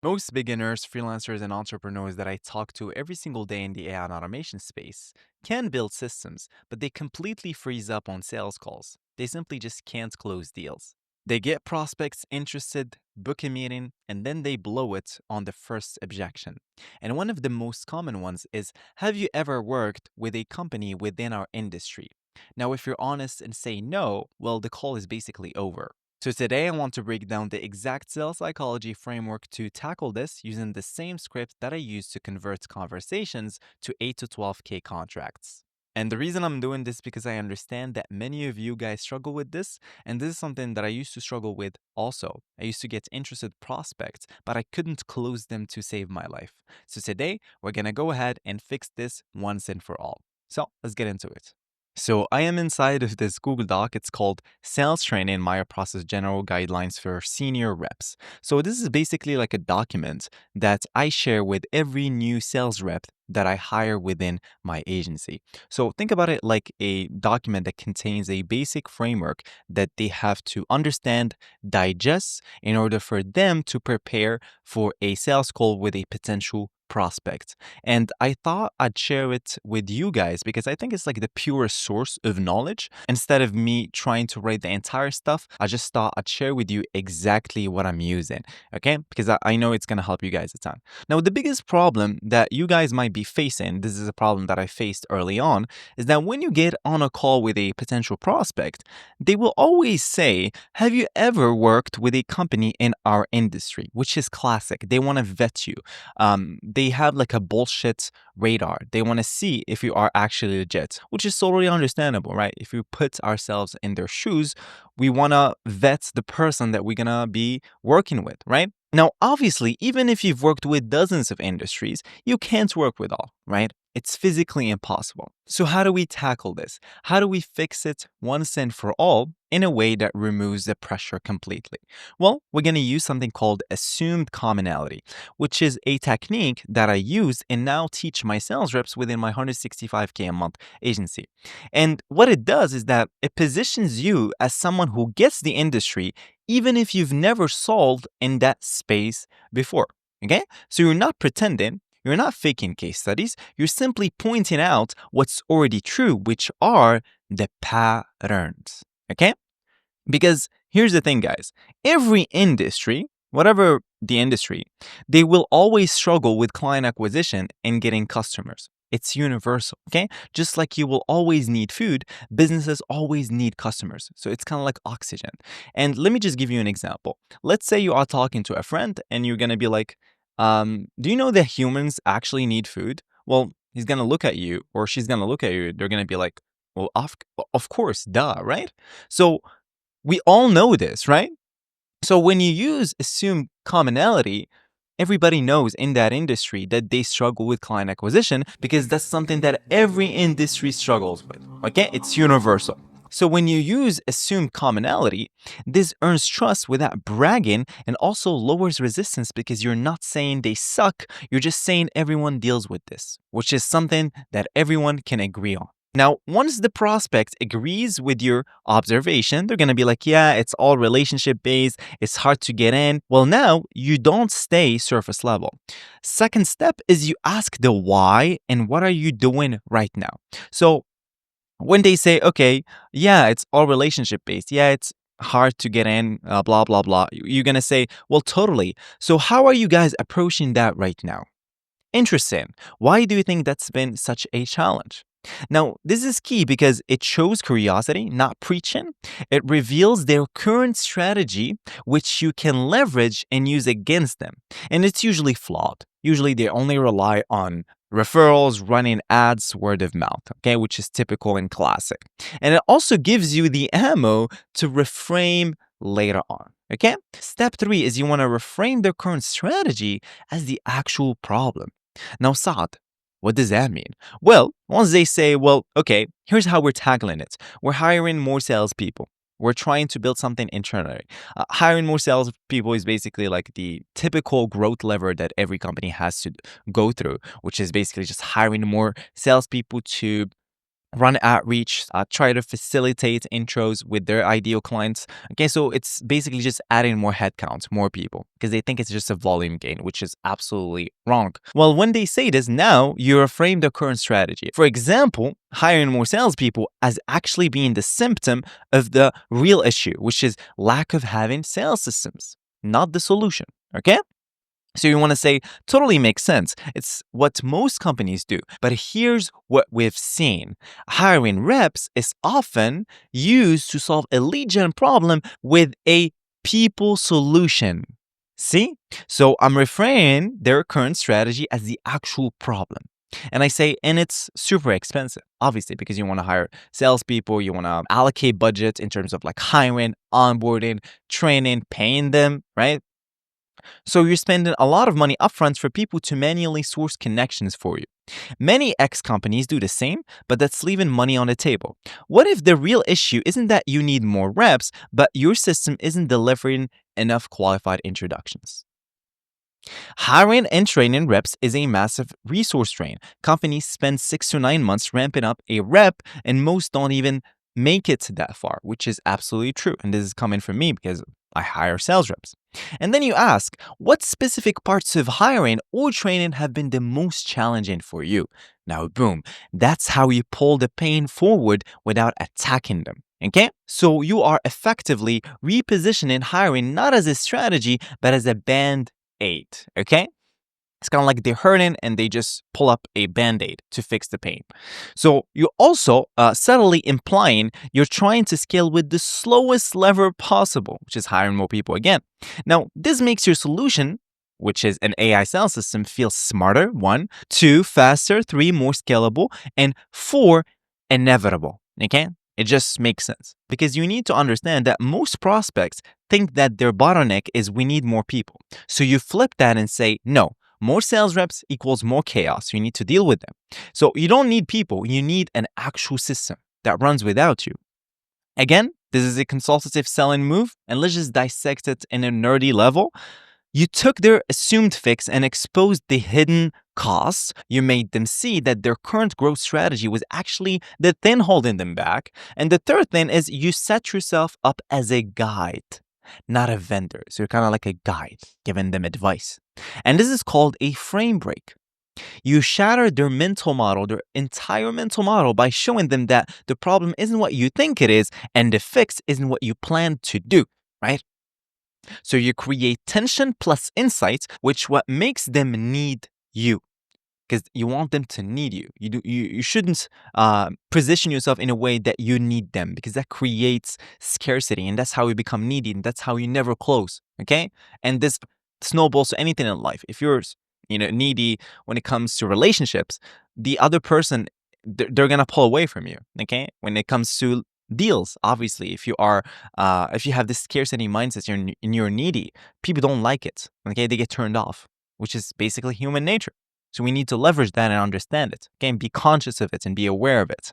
Most beginners, freelancers, and entrepreneurs that I talk to every single day in the AI and automation space can build systems, but they completely freeze up on sales calls. They simply just can't close deals. They get prospects interested, book a meeting, and then they blow it on the first objection. And one of the most common ones is, have you ever worked with a company within our industry? Now, if you're honest and say no, well, the call is basically over. So today I want to break down the exact sales psychology framework to tackle this using the same script that I use to convert conversations to 8 to 12K contracts. And the reason I'm doing this because I understand that many of you guys struggle with this, and this is something that I used to struggle with also. I used to get interested prospects, but I couldn't close them to save my life. So today we're going to go ahead and fix this once and for all. So let's get into it. So I am inside of this Google Doc. It's called Sales Training Maya Process General Guidelines for Senior Reps. So this is basically like a document that I share with every new sales rep that I hire within my agency. So think about it like a document that contains a basic framework that they have to understand, digest in order for them to prepare for a sales call with a potential prospect. And I thought I'd share it with you guys because I think it's like the purest source of knowledge. Instead of me trying to write the entire stuff, I just thought I'd share with you exactly what I'm using. Okay? Because I know it's going to help you guys a ton. Now, the biggest problem that you guys might be facing, this is a problem that I faced early on, is that when you get on a call with a potential prospect, they will always say, have you ever worked with a company in our industry? Which is classic. They want to vet you. They have like a bullshit radar. They want to see if you are actually legit, which is totally understandable, right? If we put ourselves in their shoes, we want to vet the person that we're going to be working with, right? Now, obviously, even if you've worked with dozens of industries, you can't work with all, right? It's physically impossible. So, how do we tackle this? How do we fix it once and for all in a way that removes the pressure completely? Well, we're going to use something called assumed commonality, which is a technique that I use and now teach my sales reps within my 165K a month agency. And what it does is that it positions you as someone who gets the industry even if you've never sold in that space before. Okay? So you're not pretending, you're not faking case studies, you're simply pointing out what's already true, which are the patterns. Okay? Because here's the thing, guys, every industry, whatever the industry, they will always struggle with client acquisition and getting customers. It's universal, okay? Just like you will always need food, businesses always need customers. So it's kind of like oxygen. And let me just give you an example. Let's say you are talking to a friend and you're going to be like, do you know that humans actually need food? Well, he's going to look at you or she's going to look at you. They're going to be like, well, of course, duh, right? So we all know this, right? So when you use assumed commonality, everybody knows in that industry that they struggle with client acquisition because that's something that every industry struggles with. Okay? It's universal. So when you use assumed commonality, this earns trust without bragging and also lowers resistance because you're not saying they suck, you're just saying everyone deals with this, which is something that everyone can agree on. Now, once the prospect agrees with your observation, they're going to be like, yeah, it's all relationship based. It's hard to get in. Well, now you don't stay surface level. Second step is you ask the why and what are you doing right now? So when they say, okay, yeah, it's all relationship based. Yeah, it's hard to get in, blah, blah, blah. You're going to say, well, totally. So how are you guys approaching that right now? Interesting. Why do you think that's been such a challenge? Now, this is key because it shows curiosity, not preaching. It reveals their current strategy, which you can leverage and use against them. And it's usually flawed. Usually, they only rely on referrals, running ads, word of mouth, okay, which is typical and classic. And it also gives you the ammo to reframe later on. Okay? Step 3 is you want to reframe their current strategy as the actual problem. Now, Saad, what does that mean? Well, once they say, well, okay, here's how we're tackling it. We're hiring more salespeople. We're trying to build something internally. Hiring more salespeople is basically like the typical growth lever that every company has to go through, which is basically just hiring more salespeople to run outreach, try to facilitate intros with their ideal clients. Okay, so it's basically just adding more headcounts, more people, because they think it's just a volume gain, which is absolutely wrong. Well, when they say this, now you reframe the current strategy. For example, hiring more salespeople as actually being the symptom of the real issue, which is lack of having sales systems, not the solution. Okay? So you want to say, totally makes sense. It's what most companies do. But here's what we've seen. Hiring reps is often used to solve a lead gen problem with a people solution. See? So I'm reframing their current strategy as the actual problem. And I say, and it's super expensive, obviously, because you want to hire salespeople, you want to allocate budget in terms of like hiring, onboarding, training, paying them, right? So you're spending a lot of money upfront for people to manually source connections for you. Many X companies do the same, but that's leaving money on the table. What if the real issue isn't that you need more reps, but your system isn't delivering enough qualified introductions? Hiring and training reps is a massive resource drain. Companies spend 6 to 9 months ramping up a rep, and most don't even make it that far, which is absolutely true. And this is coming from me because I hire sales reps. And then you ask, what specific parts of hiring or training have been the most challenging for you? Now, boom, that's how you pull the pain forward without attacking them. Okay? So you are effectively repositioning hiring not as a strategy, but as a band aid. Okay? It's kind of like they're hurting and they just pull up a band-aid to fix the pain. So you're also subtly implying you're trying to scale with the slowest lever possible, which is hiring more people again. Now, this makes your solution, which is an AI sales system, feel smarter, 1, 2, faster, 3, more scalable, and 4, inevitable. Okay? It just makes sense because you need to understand that most prospects think that their bottleneck is we need more people. So you flip that and say, no, more sales reps equals more chaos. You need to deal with them. So you don't need people. You need an actual system that runs without you. Again, this is a consultative selling move, and let's just dissect it in a nerdy level. You took their assumed fix and exposed the hidden costs. You made them see that their current growth strategy was actually the thing holding them back. And the third thing is you set yourself up as a guide, not a vendor. So you're kind of like a guide, giving them advice. And this is called a frame break. You shatter their mental model, their entire mental model, by showing them that the problem isn't what you think it is and the fix isn't what you plan to do, right? So you create tension plus insights, which what makes them need you. Because you want them to need you. You shouldn't position yourself in a way that you need them because that creates scarcity and that's how you become needy and that's how you never close. Okay, and this snowballs to anything in life. If you're needy when it comes to relationships, the other person they're gonna pull away from you. Okay, when it comes to deals, obviously, if you have this scarcity mindset, you're needy. People don't like it. Okay, they get turned off, which is basically human nature. So we need to leverage that and understand it. Okay, and be conscious of it and be aware of it.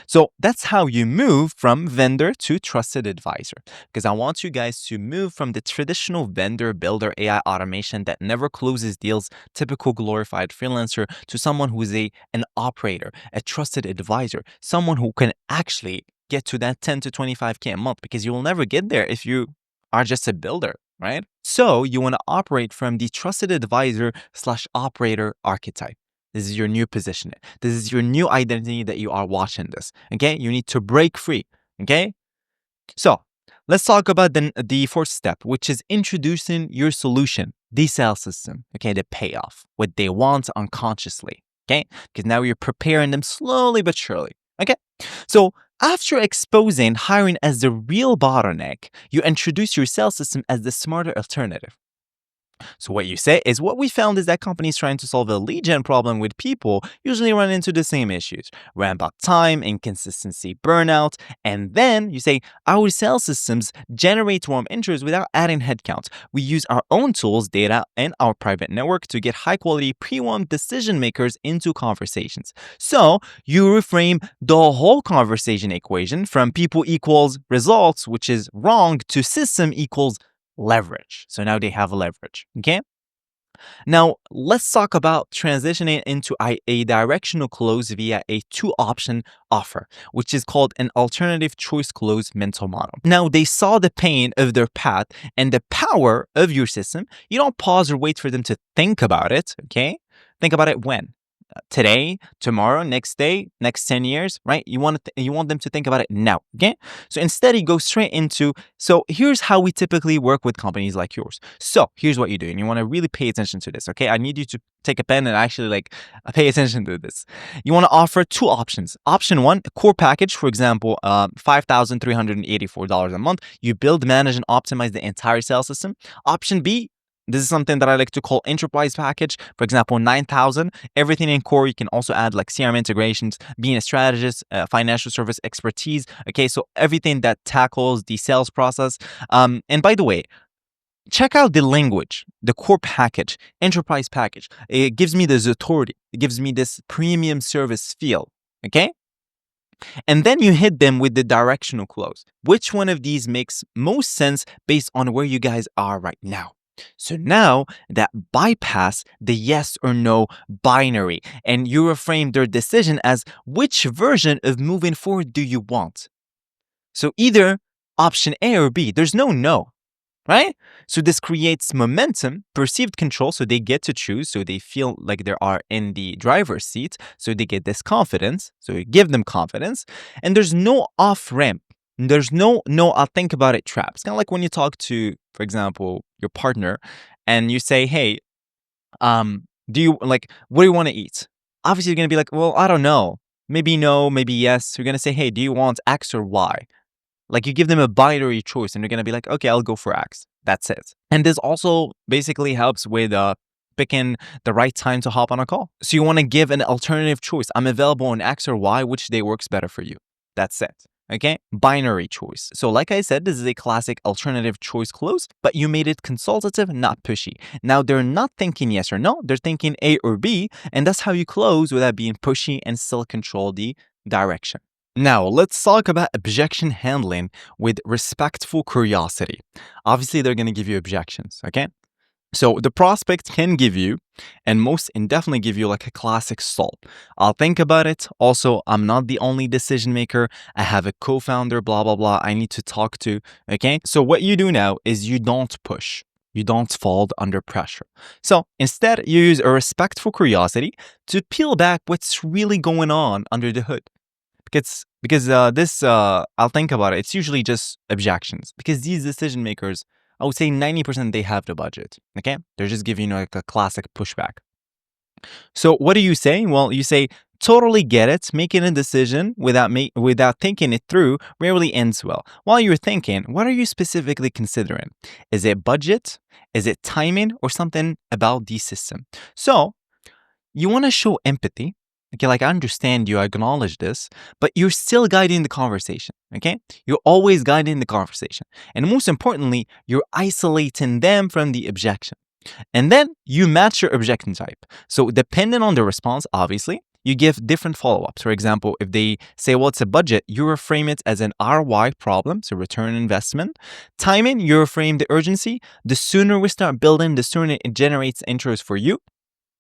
So that's how you move from vendor to trusted advisor. Because I want you guys to move from the traditional vendor builder AI automation that never closes deals, typical glorified freelancer, to someone who is an operator, a trusted advisor, someone who can actually get to that 10 to 25K a month, because you will never get there if you are just a builder, right? So you want to operate from the trusted advisor / operator archetype. This is your new position. This is your new identity that you are watching this. Okay, you need to break free. Okay, so let's talk about the fourth step, which is introducing your solution, the sales system. Okay, the payoff, what they want unconsciously. Okay, because now you're preparing them slowly but surely. Okay, so after exposing hiring as the real bottleneck, you introduce your sales system as the smarter alternative. So what you say is, what we found is that companies trying to solve a lead gen problem with people usually run into the same issues: ramp up time, inconsistency, burnout. And then you say, our sales systems generate warm interest without adding headcount. We use our own tools, data, and our private network to get high quality pre-warm decision makers into conversations. So you reframe the whole conversation equation from people equals results, which is wrong, to system equals leverage. So now they have leverage. Okay. Now, let's talk about transitioning into a directional close via a two-option offer, which is called an alternative choice close mental model. Now, they saw the pain of their path and the power of your system. You don't pause or wait for them to think about it, okay? Think about it when? Today, tomorrow, next day, next 10 years, right? You want them to think about it now, okay? So instead, you go straight into, so here's how we typically work with companies like yours. So here's what you do, and you want to really pay attention to this, okay? I need you to take a pen and actually pay attention to this. You want to offer two options. Option one, a core package, for example, $5,384 a month. You build, manage, and optimize the entire sales system. Option B, this is something that I like to call enterprise package. For example, 9,000, everything in core. You can also add like CRM integrations, being a strategist, financial service expertise. Okay, so everything that tackles the sales process. And by the way, check out the language, the core package, enterprise package. It gives me this authority. It gives me this premium service feel. Okay. And then you hit them with the directional close. Which one of these makes most sense based on where you guys are right now? So now that bypass the yes or no binary and you reframe their decision as which version of moving forward do you want? So either option A or B, there's no, right? So this creates momentum, perceived control, so they get to choose, so they feel like they are in the driver's seat, so they get this confidence, so you give them confidence, and there's no off ramp. There's no I'll think about it trap. It's kind of like when you talk to, for example, your partner and you say, hey, do you what do you want to eat? Obviously, you're going to be like, well, I don't know. Maybe no, maybe yes. You're going to say, hey, do you want X or Y? Like you give them a binary choice and they're going to be like, okay, I'll go for X. That's it. And this also basically helps with picking the right time to hop on a call. So you want to give an alternative choice. I'm available on X or Y, which day works better for you. That's it. Okay, binary choice. So like I said, this is a classic alternative choice close, but you made it consultative, not pushy. Now they're not thinking yes or no, they're thinking A or B, and that's how you close without being pushy and still control the direction. Now, let's talk about objection handling with respectful curiosity. Obviously, they're going to give you objections, okay? So the prospect can give you, and most indefinitely give you like a classic stall. I'll think about it. Also, I'm not the only decision maker. I have a co-founder, blah, blah, blah. I need to talk to, okay? So what you do now is you don't push. You don't fold under pressure. So instead, you use a respectful curiosity to peel back what's really going on under the hood. Because I'll think about it. It's usually just objections because these decision makers, I would say 90% they have the budget. Okay, they're just giving you like a classic pushback. So what do you say? Well, you say totally get it. Making a decision without thinking it through rarely ends well. While you're thinking, what are you specifically considering? Is it budget? Is it timing or something about the system? So you want to show empathy. Okay, like I understand you, I acknowledge this, but you're still guiding the conversation. Okay, you're always guiding the conversation. And most importantly, you're isolating them from the objection. And then you match your objection type. So depending on the response, obviously, you give different follow-ups. For example, if they say, well, it's a budget, you reframe it as an ROI problem, so return on investment. Timing, you reframe the urgency. The sooner we start building, the sooner it generates interest for you.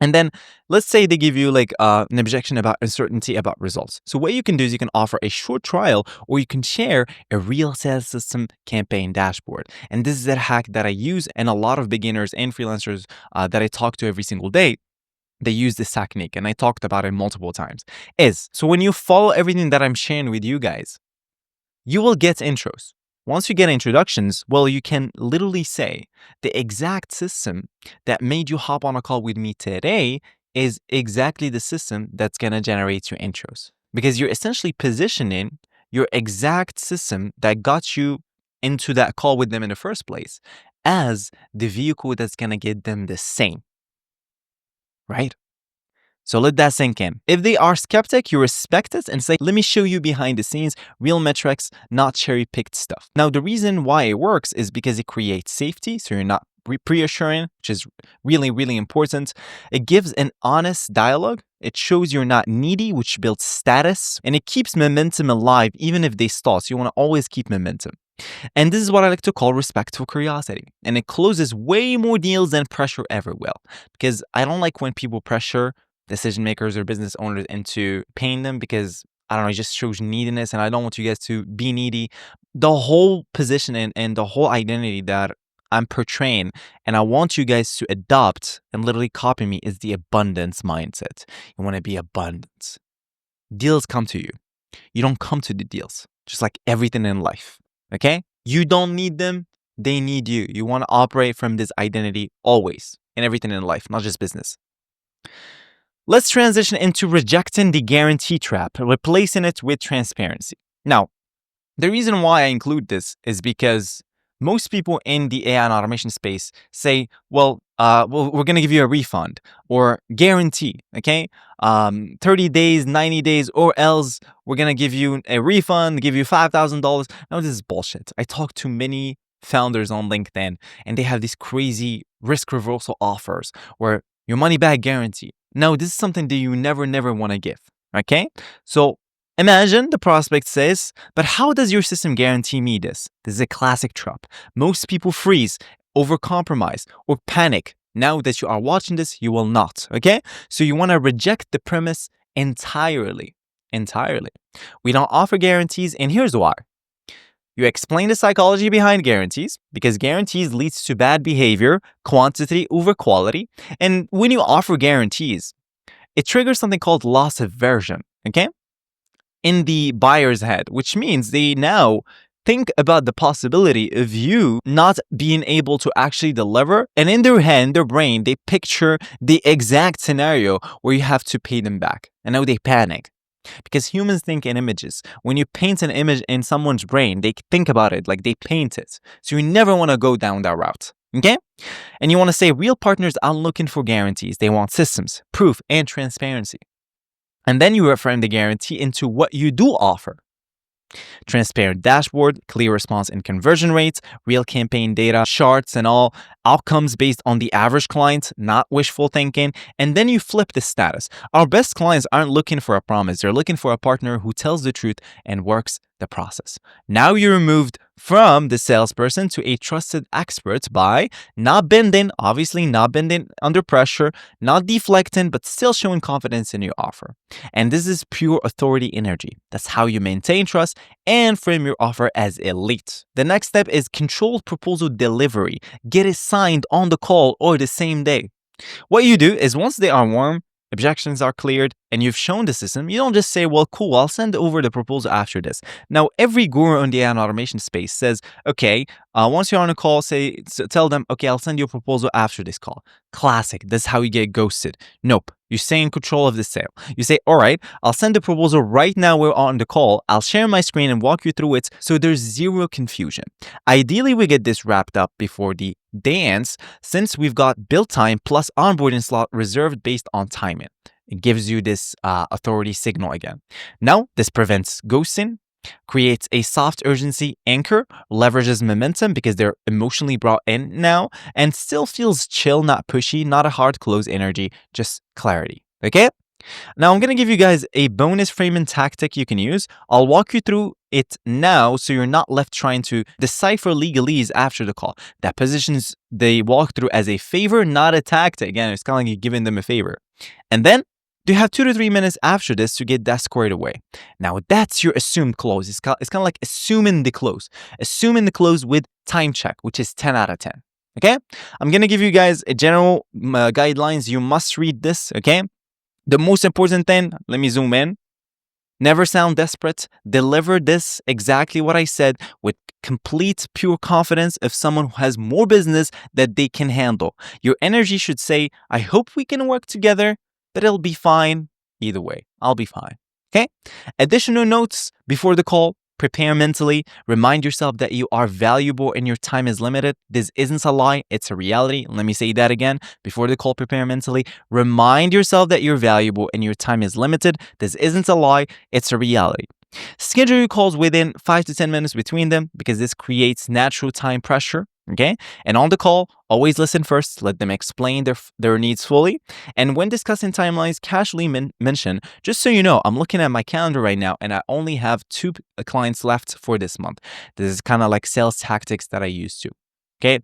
And then let's say they give you like an objection about uncertainty about results. So what you can do is you can offer a short trial or you can share a real sales system campaign dashboard. And this is a hack that I use and a lot of beginners and freelancers that I talk to every single day, they use this technique and I talked about it multiple times. So when you follow everything that I'm sharing with you guys, you will get intros. Once you get introductions, well, you can literally say the exact system that made you hop on a call with me today is exactly the system that's going to generate your intros. Because you're essentially positioning your exact system that got you into that call with them in the first place as the vehicle that's going to get them the same. Right? So let that sink in. If they are skeptic, you respect it and say, let me show you behind the scenes, real metrics, not cherry-picked stuff. Now, the reason why it works is because it creates safety, so you're not reassuring, which is really, really important. It gives an honest dialogue. It shows you're not needy, which builds status, and it keeps momentum alive even if they stall. So you want to always keep momentum. And this is what I like to call respectful curiosity. And it closes way more deals than pressure ever will. Because I don't like when people pressure decision makers or business owners into paying them because, I don't know, it just shows neediness. And I don't want you guys to be needy. The whole position and the whole identity that I'm portraying and I want you guys to adopt and literally copy me is the abundance mindset. You want to be abundant. Deals come to you. You don't come to the deals, just like everything in life. Okay? You don't need them, they need you. You want to operate from this identity always in everything in life, not just business. Let's transition into rejecting the guarantee trap, replacing it with transparency. Now, the reason why I include this is because most people in the AI and automation space say, well, we're going to give you a refund or guarantee, okay? 30 days, 90 days, or else we're going to give you a refund, give you $5,000. Now, this is bullshit. I talk to many founders on LinkedIn and they have these crazy risk reversal offers where your money back guarantee. No, this is something that you never want to give, okay? So imagine the prospect says, but how does your system guarantee me this? This is a classic trap. Most people freeze, overcompromise, or panic. Now that you are watching this, you will not, okay? So you want to reject the premise entirely. Entirely. We don't offer guarantees, and here's why. You explain the psychology behind guarantees because guarantees leads to bad behavior, quantity over quality. And when you offer guarantees, it triggers something called loss aversion, okay? In the buyer's head, which means they now think about the possibility of you not being able to actually deliver. And in their head, their brain, they picture the exact scenario where you have to pay them back. And now they panic. Because humans think in images. When you paint an image in someone's brain, they think about it like they paint it. So you never want to go down that route. Okay? And you want to say real partners aren't looking for guarantees. They want systems, proof, and transparency. And then you reframe the guarantee into what you do offer. Transparent dashboard, clear response and conversion rates, real campaign data, charts and all, outcomes based on the average client, not wishful thinking. And then you flip the status. Our best clients aren't looking for a promise. They're looking for a partner who tells the truth and works the process. Now you're moved from the salesperson to a trusted expert by not bending, obviously not bending under pressure, not deflecting, but still showing confidence in your offer. And this is pure authority energy. That's how you maintain trust and frame your offer as elite. The next step is controlled proposal delivery. Get it signed on the call or the same day. What you do is once they are warm, objections are cleared, and you've shown the system, you don't just say, well, cool, I'll send over the proposal after this. Now, every guru in the AI and automation space says, okay, once you're on a call, tell them, okay, I'll send you a proposal after this call. Classic. This is how you get ghosted. Nope. You stay in control of the sale. You say, all right, I'll send the proposal right now we're on the call. I'll share my screen and walk you through it so there's zero confusion. Ideally, we get this wrapped up before the day ends since we've got build time plus onboarding slot reserved based on timing. It gives you this authority signal again. Now, this prevents ghosting, creates a soft urgency anchor, leverages momentum because they're emotionally brought in now, and still feels chill, not pushy, not a hard close energy, just clarity. Okay? Now, I'm going to give you guys a bonus framing tactic you can use. I'll walk you through it now so you're not left trying to decipher legalese after the call. That positions the walkthrough as a favor, not a tactic. Again, it's kind of like you're giving them a favor. And then you have 2 to 3 minutes after this to get that squared away. Now, that's your assumed close. It's kind of like assuming the close. Assuming the close with time check, which is 10 out of 10. Okay? I'm going to give you guys a general guidelines. You must read this, okay? The most important thing, let me zoom in. Never sound desperate. Deliver this exactly what I said with complete, pure confidence of someone who has more business that they can handle. Your energy should say, I hope we can work together, but it'll be fine either way. I'll be fine. Okay? Additional notes before the call. Prepare mentally. Remind yourself that you are valuable and your time is limited. This isn't a lie. It's a reality. Let me say that again. Before the call, prepare mentally. Remind yourself that you're valuable and your time is limited. This isn't a lie. It's a reality. Schedule your calls within 5 to 10 minutes between them because this creates natural time pressure. Okay. And on the call, always listen first, let them explain their needs fully. And when discussing timelines, casually mention, just so you know, I'm looking at my calendar right now and I only have two clients left for this month. This is kind of like sales tactics that I use to. Okay.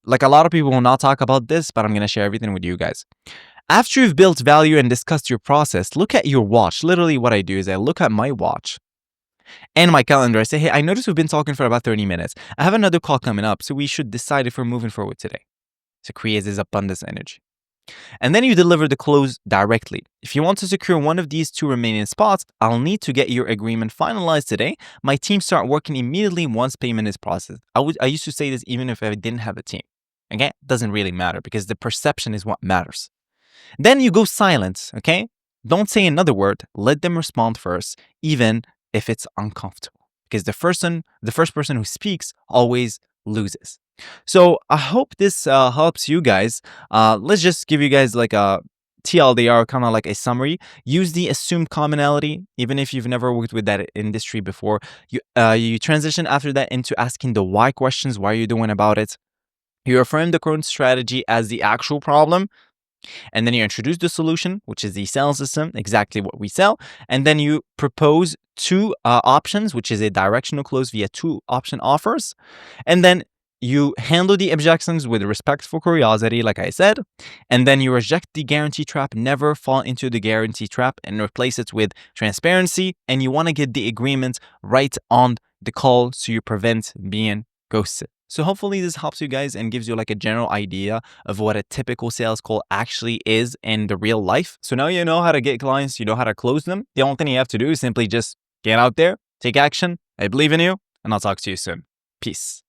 Like a lot of people will not talk about this, but I'm going to share everything with you guys. After you've built value and discussed your process, look at your watch. Literally, what I do is I look at my watch and my calendar. I say, hey, I noticed we've been talking for about 30 minutes. I have another call coming up, so we should decide if we're moving forward today. To create this abundance energy. And then you deliver the close directly. If you want to secure one of these two remaining spots, I'll need to get your agreement finalized today. My team start working immediately once payment is processed. I used to say this even if I didn't have a team. Okay? It doesn't really matter because the perception is what matters. Then you go silent, okay? Don't say another word. Let them respond first, even if it's uncomfortable. Because the first person who speaks always loses. So I hope this helps you guys. Let's just give you guys like a TLDR, kind of like a summary. Use the assumed commonality, even if you've never worked with that industry before. You transition after that into asking the why questions. Why are you doing about it? You affirm the current strategy as the actual problem. And then you introduce the solution, which is the sales system, exactly what we sell. And then you propose two options, which is a directional close via two option offers. And then you handle the objections with respectful curiosity, like I said. And then you reject the guarantee trap, never fall into the guarantee trap, and replace it with transparency. And you want to get the agreement right on the call so you prevent being ghosted. So hopefully this helps you guys and gives you like a general idea of what a typical sales call actually is in the real life. So now you know how to get clients, you know how to close them. The only thing you have to do is simply just get out there, take action. I believe in you, and I'll talk to you soon. Peace.